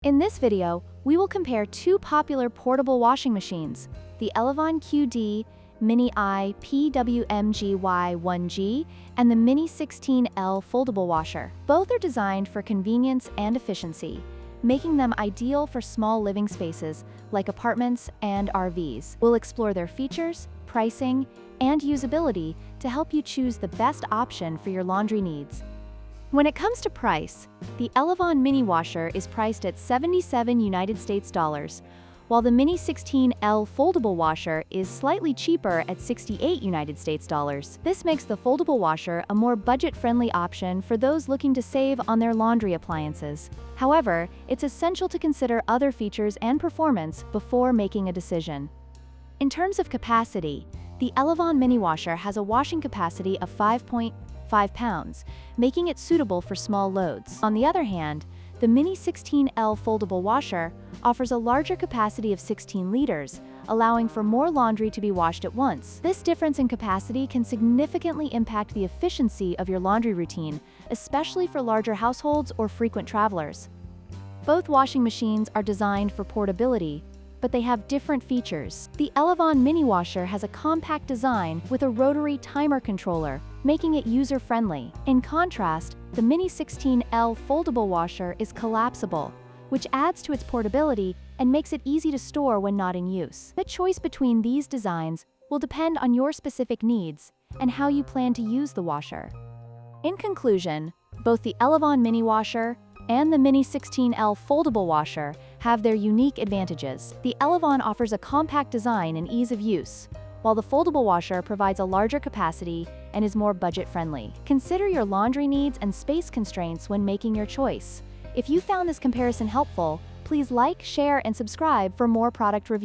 In this video, we will compare two popular portable washing machines, the Elevon QD Mini I PWMGY1G and the Mini 16L Foldable washer. Both are designed for convenience and efficiency, making them ideal for small living spaces like apartments and RVs. We'll explore their features, pricing, and usability to help you choose the best option for your laundry needs. When it comes to price, the Elevon mini washer is priced at $77 United States dollars, while the Mini 16L foldable washer is slightly cheaper at $68 United States dollars. This makes the foldable washer a more budget-friendly option for those looking to save on their laundry appliances. However, it's essential to consider other features and performance before making a decision. In terms of capacity, the Elevon mini washer has a washing capacity of 5.5 pounds, making it suitable for small loads. On the other hand, the Mini 16L foldable washer offers a larger capacity of 16 liters, allowing for more laundry to be washed at once. This difference in capacity can significantly impact the efficiency of your laundry routine, especially for larger households or frequent travelers. Both washing machines are designed for portability, but they have different features. The Elevon mini washer has a compact design with a rotary timer controller, making it user-friendly. In contrast, the Mini 16L foldable washer is collapsible, which adds to its portability and makes it easy to store when not in use. The choice between these designs will depend on your specific needs and how you plan to use the washer. In conclusion, both the Elevon mini washer and the Mini 16L foldable washer have their unique advantages. The Elevon offers a compact design and ease of use, while the foldable washer provides a larger capacity and is more budget-friendly. Consider your laundry needs and space constraints when making your choice. If you found this comparison helpful, please like, share, and subscribe for more product reviews.